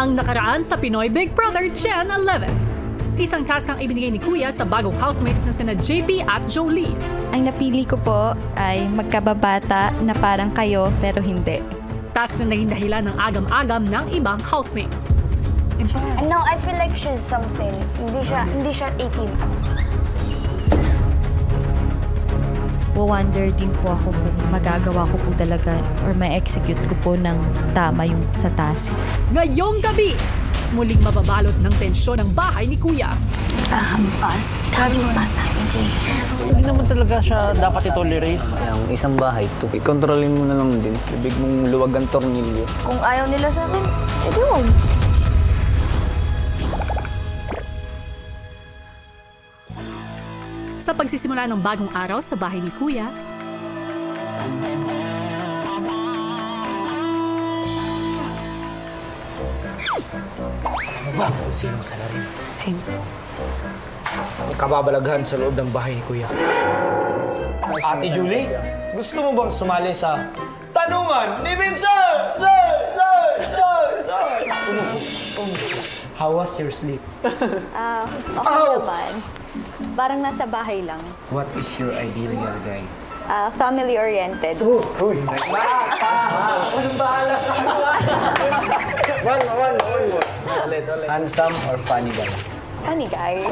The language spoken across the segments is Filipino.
Ang nakaraan sa Pinoy Big Brother Gen 11. Isang task ang ibinigay ni Kuya sa bagong housemates na sina JP at Jolie. Ang napili ko po ay magkababata na parang kayo pero hindi. Task na naging dahilan ng agam-agam ng ibang housemates. And now I feel like she's something. Hindi siya 18. Wonder din po ako kung magagawa ko po talaga or ma-execute ko po ng tama yung sa task. Ngayong gabi, muling mababalot ng tensyon ang bahay ni Kuya. Hampas. Hampas sa akin, Jay. Hindi naman talaga siya dapat itolerate. Ang isang bahay to. I-controlin mo na lang din. Ibig mong luwag ang tornilyo. Kung ayaw nila sa akin, edi wag. Sa pagsisimula ng bagong araw sa bahay ni Kuya, Ba? Sino sa larin? Same. May kababalaghan sa loob ng bahay ni Kuya. Ate Julie, gusto mo bang sumali sa Tanungan ni Vincent? Sir! How was your sleep? Okay naman. Parang nasa bahay lang. What is your ideal guy? Family-oriented. Uy! Anong bahala sa One. Ulit. Handsome or funny guy? Funny guy.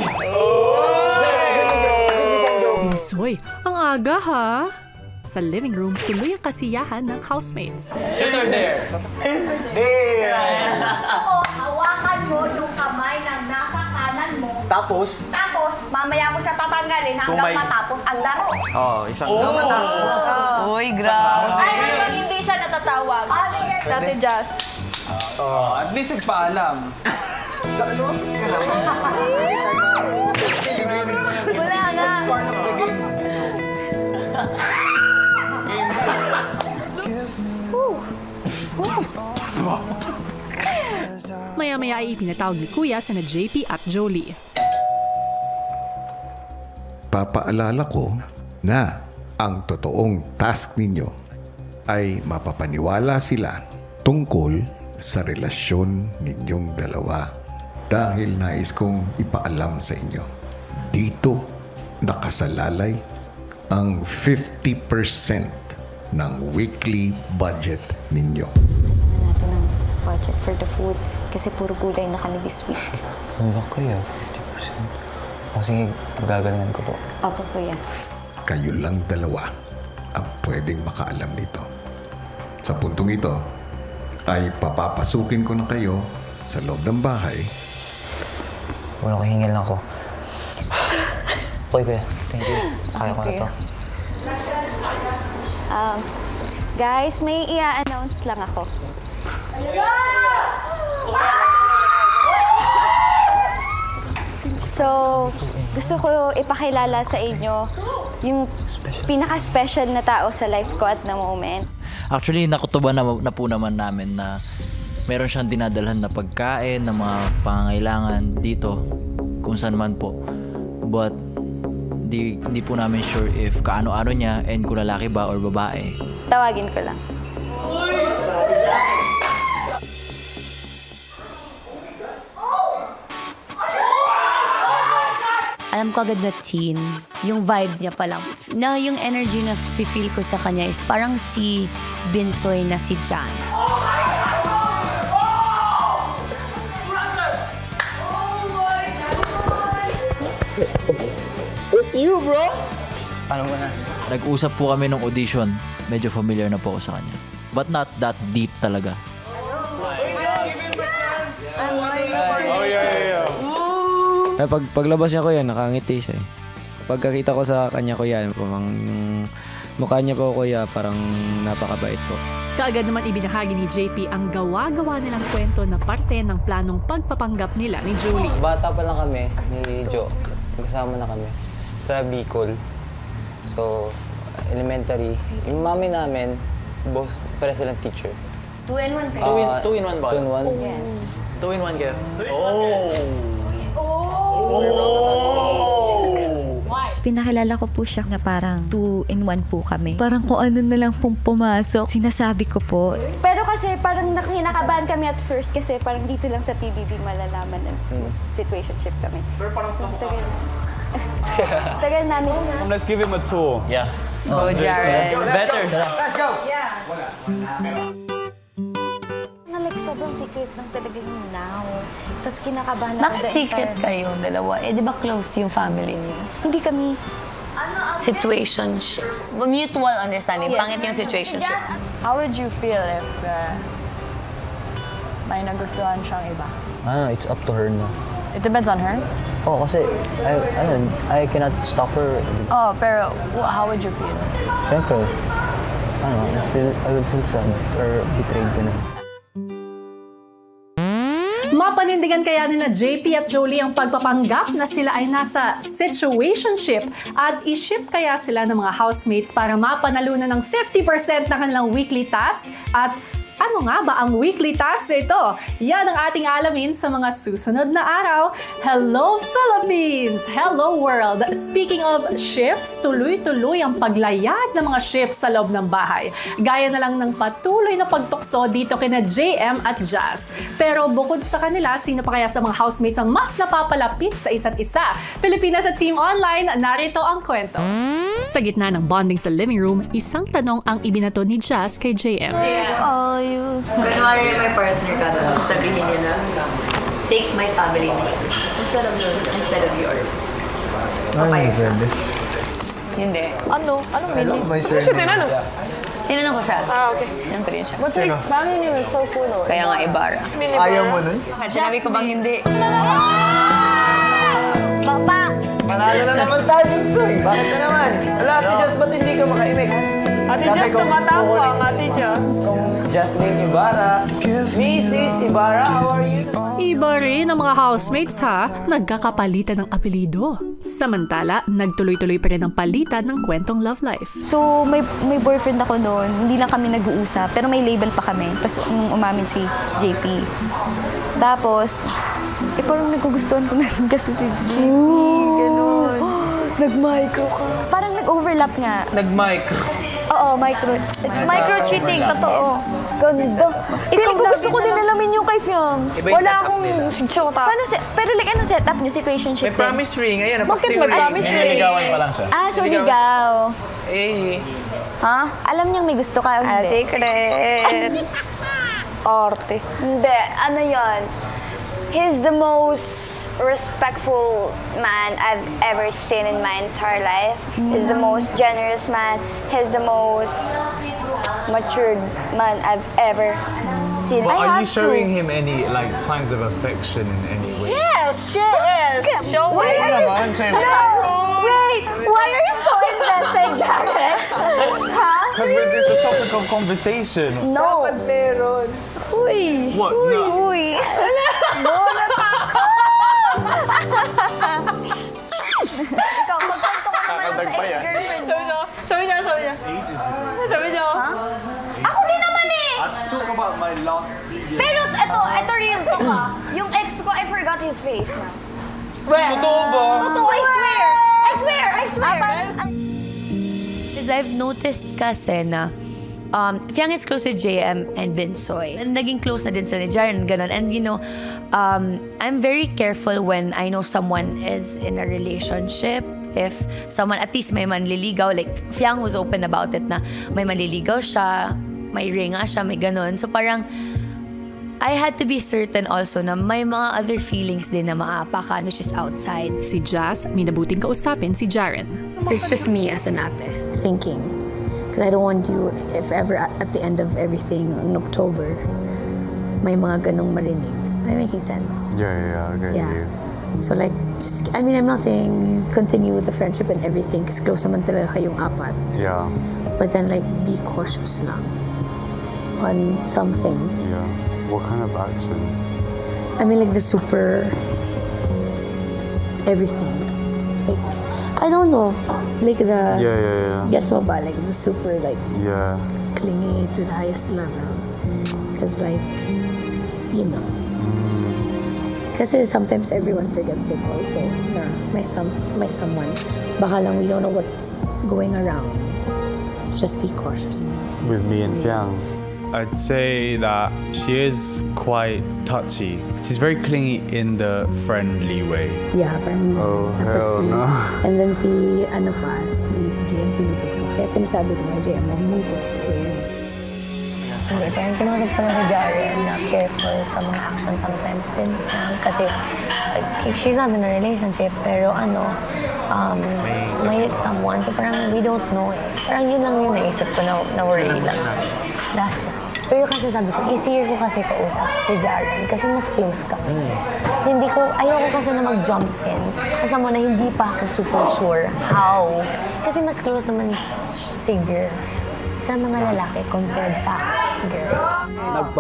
Binsoy, ang aga ha? Sa living room, tuloy ang kasiyahan ng housemates. Hawakan mo yung kamay ng nasa kanan mo. Tapos, Mamaya mo siya tatanggalin hanggang matapos ang laro. Uy, grabe. Ay, hanggang hindi siya natatawag. Dati Jazz. At least nagpaalam. Wala nga. Maya-maya ay ipinatawag ni Kuya sa na JP at Jolie. Papaalala ko na ang totoong task ninyo ay mapapaniwala sila tungkol sa relasyon ninyong dalawa dahil nais kong ipaalam sa inyo. Dito nakasalalay ang 50% ng weekly budget ninyo. Natin ng budget for the food kasi puro gulay na kami this week. Ano kayo? 50%? O sige, magagalingan ko po. Opo, Kuya. Kayo lang dalawa ang pwedeng makaalam nito. Sa puntong ito, ay papapasukin ko na kayo sa loob ng bahay. Wala ko, hingil lang ako. Okay, Kuya. Thank you. Kaya ko na Okay. to. Guys, may i-announce lang ako. So, gusto ko ipakilala sa inyo yung pinaka-special na tao sa life ko at na moment. Actually, nakutuban na po naman namin na meron siyang dinadalhan na pagkain, na mga pangangailangan dito, kung saan man po. But, di po namin sure if kaano-ano niya and kung lalaki ba or babae. Tawagin ko lang. Alam ko agad na teen, yung vibe niya pa lang. Na yung energy na feel ko sa kanya is parang si Binsoy na si Jan. Ano mo na? Nag-usap po kami ng audition. Medyo familiar na po ako sa kanya. But not that deep talaga. Paglabas niya ko yan, nakangiti siya eh. Pagkakita ko sa kanya ko yan, yung mukha niya po kuya, parang napakabait po. Kaagad naman ibinahagi ni JP ang gawa-gawa nilang kwento na parte ng planong pagpapanggap nila ni Julie. Bata pa lang kami ni Jo. Magkasama na kami sa Bicol. So, elementary. Yung mami namin, both para silang teacher. 2 and 1 kayo. Two in one ba? 2 and 1. Yes. 2 in 1 kayo? Pinakilala ko po siya na parang 2-in-1 po kami. Parang kung ano na lang pong pumasok, sinasabi ko po. Pero kasi kasi parang kinakabahan kami at first kasi parang dito lang sa PBB malalaman ng situationship kami. Pero parang So, tagal namin. let's give him a tour. Yeah. Go, Jared. Better. Na like sobrang secret lang talaga yung now. Tapos kinakabahan ako Bakit secret kayong dalawa? Eh, di ba close yung family niyo? Hindi kami. Situationship. Mutual understanding. Pangit yung situationship. How would you feel if may nagustuhan siyang iba? It's up to her na. It depends on her? Oo, kasi I cannot stop her. Oh, pero how would you feel? Siyempre, I would feel sad or betrayed ka na. Mapanindigan kaya nila JP at Jolie ang pagpapanggap na sila ay nasa situationship at i-ship kaya sila ng mga housemates para mapanalunan ng 50% na kanilang weekly task at ano nga ba ang weekly task na ito? Yan ang ating alamin sa mga susunod na araw. Hello Philippines! Hello world! Speaking of ships, tuloy-tuloy ang paglayag ng mga ships sa loob ng bahay. Gaya na lang ng patuloy na pagtukso dito kina JM at Jazz. Pero bukod sa kanila, sino pa kaya sa mga housemates ang mas napapalapit sa isa't isa? Pilipinas at Team Online, narito ang kwento. Sa gitna ng bonding sa living room, isang tanong ang ibinato ni Jazz kay JM. Kunwari may partner ka doon, sabihin niya na, take my family name instead of yours. Papayag ka. Hindi. Ano? Anong meaning? Tinanong ko siya. Okay. Tinanong ko rin siya. But his family name is so cool though. Kaya nga Ibarra. Ayaw mo nun? Sinabi ko bang hindi? Papa! Manalo na naman tayo, Bunsoy. Bakit ka naman? Wala, Ate Jazz, ba't hindi ka makaimik? Ate Jazz, tumatapang, Ate Jazz. Jasmine Ibarra. Mrs. Ibarra, how are you? Iba rin ang mga housemates ha, nagkakapalitan ng apelido. Samantala, nagtuloy-tuloy pa rin ang palitan ng kwentong love life. So, may boyfriend ako noon. Hindi lang kami nag-uusap, pero may label pa kami. Tapos, nung umamin si JP. Tapos, parang nagugustuhan ko na kasi si JP. Ganun. Nag-micro ka. Parang nag-overlap nga. Nag-micro. Oo, micro. It's micro-cheating, totoo. Ganda. Ikaw ko gusto ko din alamin yung kay Fiam. Wala akong shota. Paano pero like ano setup niyo? Situationship May promise ring. Ayan, Bakit may promise ring? Niligawan pa lang siya. Ah, so ligaw. Eh. Ha? Alam niyang may gusto ka o hindi? Secret. Arte. Hindi, ano yon? He's the most respectful man I've ever seen in my entire life. He's the most generous man. He's the most matured man I've ever seen. But I are have you showing to. him any like signs of affection in any way? Yes, yes. Show Why it. naman, James? No, wait. Why are you so invested, Jared? Huh? Because it's the topic of conversation. No. Meron. Uy. What? No. Uy. No, natakot. Ikaw, magkwento ka naman sa ex-girlfriend mo. Sabi niya. Sabi niya. Ako din naman eh. I'll talk about my last. Pero ito real to ka. Yung ex ko, I forgot his face na. Totoo ba? Totoo, I swear. I swear. Because I've noticed kasi na Fiang is close to JM and Binsoy. And naging close na din sila ni Jaren, ganun. And you know, I'm very careful when I know someone is in a relationship. If someone, at least may manliligaw, like Fiang was open about it na may manliligaw siya, may ringa siya, may ganun. So parang, I had to be certain also na may mga other feelings din na maapakan, which is outside. Si Jazz, minabuting kausapin si Jaren. It's just me as an ate thinking. Because I don't want you, if ever at the end of everything in October, may mga ganong marinig. Am I making sense? Yeah, okay. Yeah. So like, just, I mean, I'm not saying you continue with the friendship and everything because close naman talaga kayong apat. Yeah. But then like, be cautious lang on some things. Yeah. What kind of actions? I mean like the super everything. Like, I don't know. Like the Yeah. gets mo ba? Like the super like Yeah. clingy to the highest level. Because like, you know. Kasi sometimes everyone forgets it also. Na may someone. Baka lang we don't know what's going around. So just be cautious. With me and Fiang. I'd say that she is quite touchy. She's very clingy in the friendly way. Yeah, parang Oh, hell no. And then si JM tinutokso. Kaya sinasabi ko nga, JM, huwag mong tuksohin. Hindi, parang kinausap ko na si Jaren na careful sa mga action sometimes din. Kasi she's not in a relationship, pero may someone. So parang we don't know eh. Parang yun lang yung naisip ko na worry lang. Last. Pero kasi sabi ko, easier ko kasi kausap si Jaren kasi mas close ka. Ayoko kasi na mag-jump in. Kasama na hindi pa ako super sure how. Kasi mas close naman si girl sa mga lalaki compared sa girls.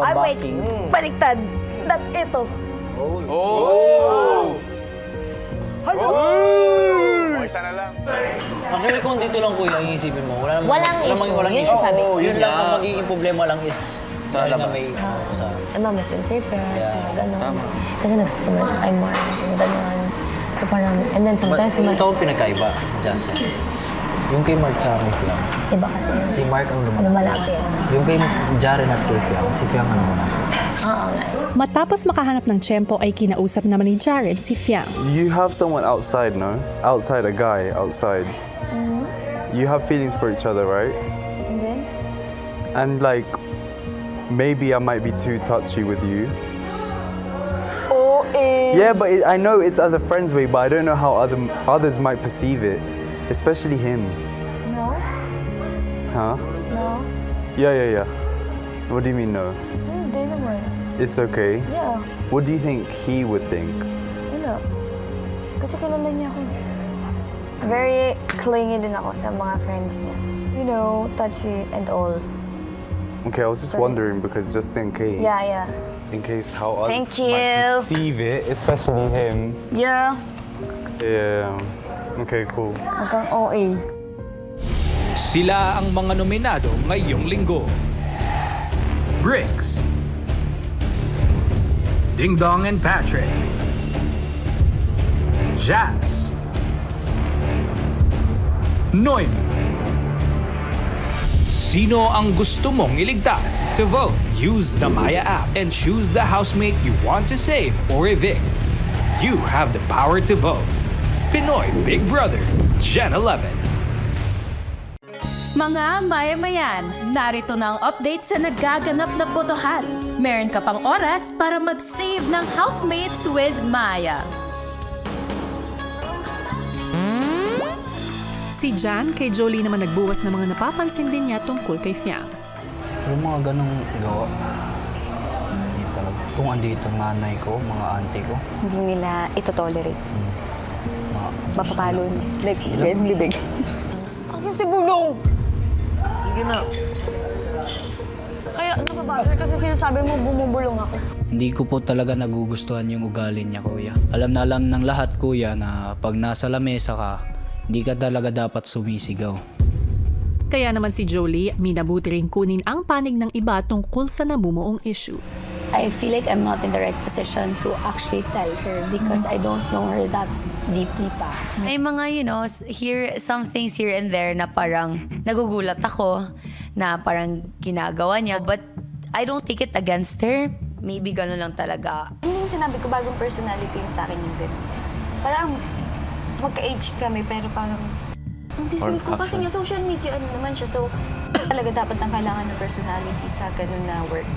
Ay, wait. Baliktad. Ito. Isa na lang. Actually, kung dito lang kuya, yung isipin mo, Walang issue. Yun yung sabi ko. Yun lang ang magiging problema lang is dahil nga may sa Misinterpret, gano'n. Kasi nagsimula siya kay Mark, gano'n. So parang, and then sometimes, Ito ang pinagkaiba, Justin. Yung kay Mark sa akin Fiang. iba kasi yun. Si Mark ang Lumalaki. Yung kay Jaren at kay Fiang, si Fiang ang muna. Oo nga. Matapos makahanap ng tiyempo ay kinausap naman ni Jared si Fiang. You have someone outside, no? Outside, a guy outside. You have feelings for each other, right? And then? And like, maybe I might be too touchy with you. Yeah, but I know it's as a friend's way, but I don't know how others might perceive it, especially him. No? Huh? No? Yeah. What do you mean no? Hindi naman. It's okay. Yeah. What do you think he would think? Wala. Kasi kilala niya ako. Very clingy din ako sa mga friends niya. You know, touchy and all. Okay, I was just wondering because just in case. Yeah. In case how others Thank might you. perceive it, especially him. Yeah. Yeah. Okay, cool. Huwag kang OA. Sila ang mga nominado ngayong linggo. Briggs, Ding Dong and Patrick, Jazz, Noemi. Sino ang gusto mong iligtas? To vote, use the Maya app and choose the housemate you want to save or evict. You have the power to vote. Pinoy Big Brother, Gen 11. Mga maya-mayan, narito na ang update sa nagaganap na botohan. Meron ka pang oras para mag-save ng housemates with Maya. Si Jan kay Jolie naman nagbuwas ng mga napapansin din niya tungkol kay Fiang. Yung mga ganong gawa, hindi talaga. Kung andito ang nanay ko, mga auntie ko, Hindi nila ito-tolerate. mga... Mapapalo. Like, bibig. Akin si Bulong! Sige na. Kaya napabother kasi sinasabi mo bumubulong ako. Hindi ko po talaga nagugustuhan yung ugali niya, kuya. Alam na alam ng lahat, kuya, na pag nasa lamesa ka, hindi ka talaga dapat sumisigaw. Kaya naman si Jolie, minabuti rin kunin ang panig ng iba tungkol sa namumuong issue. I feel like I'm not in the right position to actually tell her because I don't know her that deeply pa. May mga, some things here and there na parang nagugulat ako na parang ginagawa niya. But I don't take it against her. Maybe gano'n lang talaga. Hindi yung sinabi ko, bagong personality yung sa akin yung gano'n. Parang magka-age kami, pero parang hindi feel ko kasi nga social media naman siya. So, talaga dapat ang kailangan ng personality sa gano'n na work.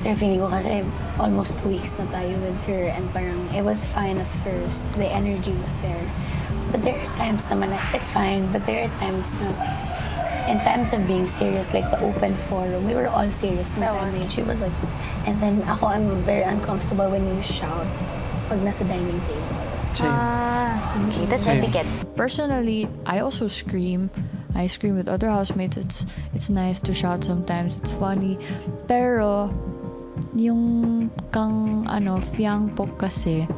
Pero feeling ko kasi almost 2 weeks na tayo with her and parang it was fine at first. The energy was there. But there are times naman na it's fine, but there are times na in times of being serious, like the open forum, we were all serious na time na yun. She was like, and then ako, I'm very uncomfortable when you shout pag nasa dining table. Okay, that's etiquette. Personally, I also scream. I scream with other housemates. It's nice to shout sometimes. It's funny. Pero yung Fiang po kasi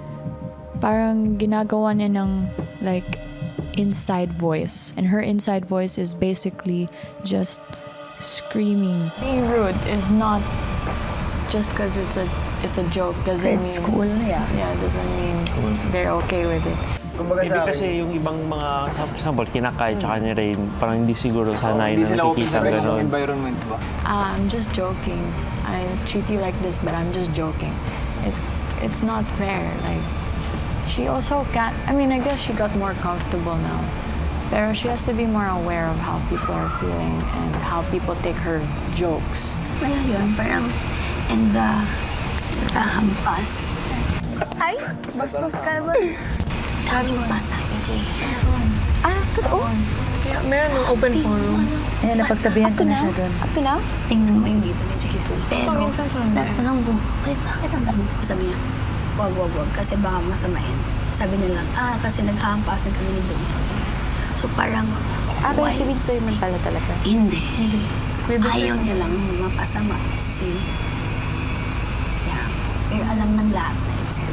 parang ginagawa niya ng like inside voice. And her inside voice is basically just screaming. Being rude is not just because it's a joke doesn't mean It's cool, yeah. Yeah, doesn't mean they're okay with it. Kumbaga Maybe kasi yung ibang mga, for example, kinakain tsaka ni Rain, parang hindi siguro sanay na nakikita gano'n. environment ba? I'm just joking. I treat you like this, but I'm just joking. It's not fair. Like, she also can't, I mean, I guess she got more comfortable now. Pero she has to be more aware of how people are feeling and how people take her jokes. Kaya yun, parang, and hampas. Ay, bastos ka naman. Hampas sa Jay. Ah, totoo? Kaya meron ng open forum. Ayan, napagsabihan ko na siya doon. Up to now? Tingnan mo yung dito ni Sige. Pero, tanong mo, ay, bakit ang dami ko sabi niya? Wag, kasi baka masamain. Sabi niya lang, kasi naghahampasan kami ni Bunso. So parang, Pero si Binsoy man pala talaga. Hindi. Ayaw niya lang mapasama si Fiang. Pero alam ng lahat na it's her.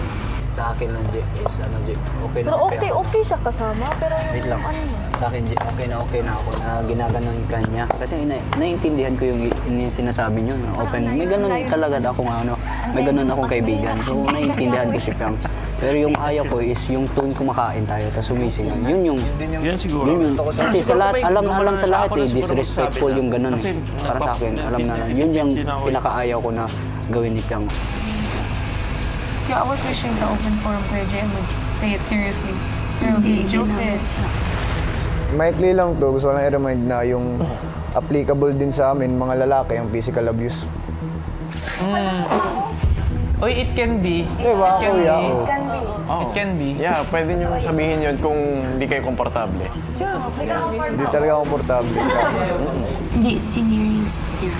Sa akin lang, J, is okay na Pero okay siya kasama, pero Wait lang. Sa akin, J, okay na ako na ginaganon ka niya. Kasi naiintindihan ko yung sinasabi niyo. No? Open. May ganun talaga akong may ganun akong kaibigan. So, naiintindihan ko si Piang. Pero yung ayaw ko is yung tuwing kumakain tayo, tapos sumisingaw. Yun siguro. Kasi sa lahat, alam sa lahat disrespectful yung ganun. Para sa akin, alam na lang. Yun yung pinakaayaw ko na gawin ni Piang. Yeah, I was wishing sa open forum kaya Jem would say it seriously. Pero he joked it. Maikli lang to, gusto ko lang i-remind na yung applicable din sa amin, mga lalaki, ang physical abuse. Oy, it can be. Diba, kuya? It can be. Yeah, pwede nyo sabihin yun kung hindi kayo komportable. Hindi talaga komportable sa akin. Hindi, serious niya.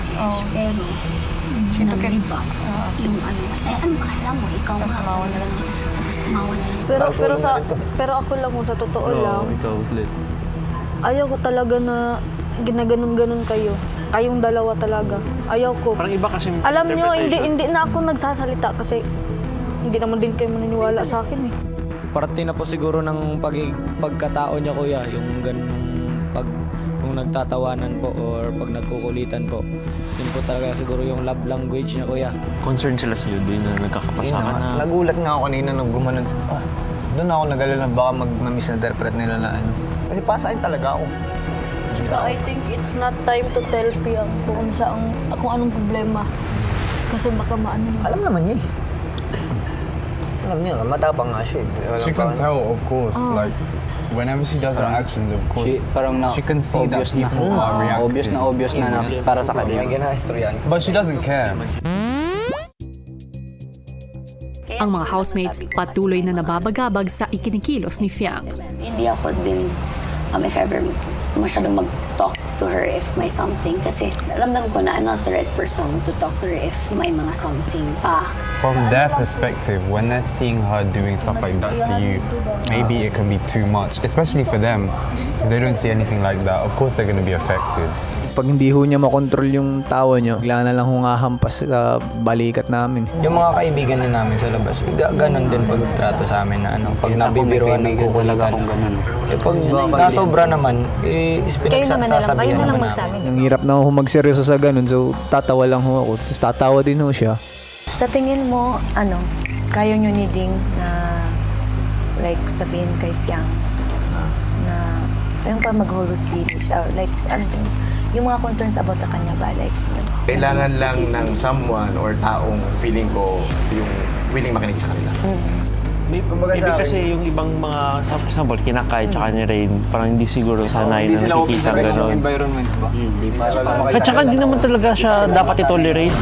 Pero, nag-iba. Yung ano ba alam mo, ikaw ka. Tumawa na lang. Tapos tumawa na lang. Pero ako lang kung sa totoo lang. Ikaw, ulit. Ayaw ko talaga na ginaganon-ganon kayo. Kayong dalawa talaga. Ayaw ko. Parang iba kasi Alam nyo, hindi na ako nagsasalita kasi hindi naman din kayo maniniwala sa akin eh. Parte na po siguro ng pagkatao niya, kuya, yung ganung kung nagtatawanan po or pag nagkukulitan po. Yun po talaga siguro yung love language niya, kuya. concerned sila sa'yo din na nagkakapasakan na. Nagulat nga ako kanina nung gumanon. Doon ako nag-alala baka na-misinterpret nila na ano. Kasi pasain talaga ako. I think it's not time to tell Piang kung anong problema. Kasi baka maano. Alam naman niya eh. Alam niya, matapang nga siya eh. She can tell, of course, like whenever she does her actions, of course, she can see that people are reacting. Obvious na para sa kanya. May ginahistoryan. But she doesn't care. Ang mga housemates patuloy na nababagabag sa ikinikilos ni Fiang. Hindi ako din, if ever, masyadong mag-talk to her if may something. Kasi ramdam ko na I'm not the right person to talk to her if may mga something pa. From their perspective, when they're seeing her doing stuff like that to you, maybe it can be too much, especially for them. If they don't see anything like that, of course they're going to be affected. Pag hindi ho niya makontrol yung tawa niya, bigla na lang humahampas sa balikat namin. Yung mga kaibigan din namin sa labas, ganon din pagtrato sa amin na ano, pag nabibiruan ng kukulitan. Eh pag nasobra naman, pinagsasabihan Kayo na lang naman magsabi. namin. Ang hirap na ho magseryoso sa ganon, so tatawa lang ho ako. Tapos tatawa din ho siya. Sa tingin mo, kaya nyo ni Ding na like sabihin kay Fiang na yung pa mag-holiday siya, like yung mga concerns about sa kanya ba, like Kailangan lang ng someone or taong feeling ko yung willing makinig sa kanila. Maybe kasi yung ibang mga, for example, kinakain tsaka ni Rain, parang hindi siguro sanay na nakikita gano'n. Environment ba? At saka hindi naman talaga siya dapat i-tolerate.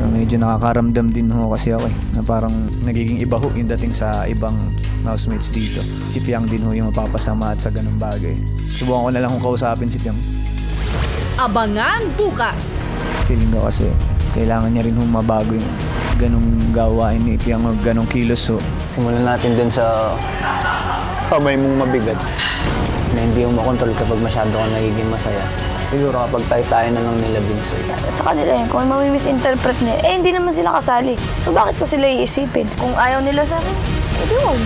Medyo nakakaramdam din ho kasi ako eh, na parang nagiging iba ho yung dating sa ibang housemates dito. Si Fiang din ho yung mapapasama at sa ganung bagay. Subukan ko na lang kung kausapin si Fiang. Abangan bukas! Feeling ko kasi kailangan niya rin ho mabago yung ganung gawain ni Fiang o ganung kilos ho. Simulan natin dun sa kamay mong mabigat na hindi mo makontrol kapag masyado ka nagiging masaya. Siguro kapag tayo na lang nila Binsoy. sa kanila yun, kung may misinterpret nila, hindi naman sila kasali. So bakit ko sila iisipin? Kung ayaw nila sa akin, edi wag.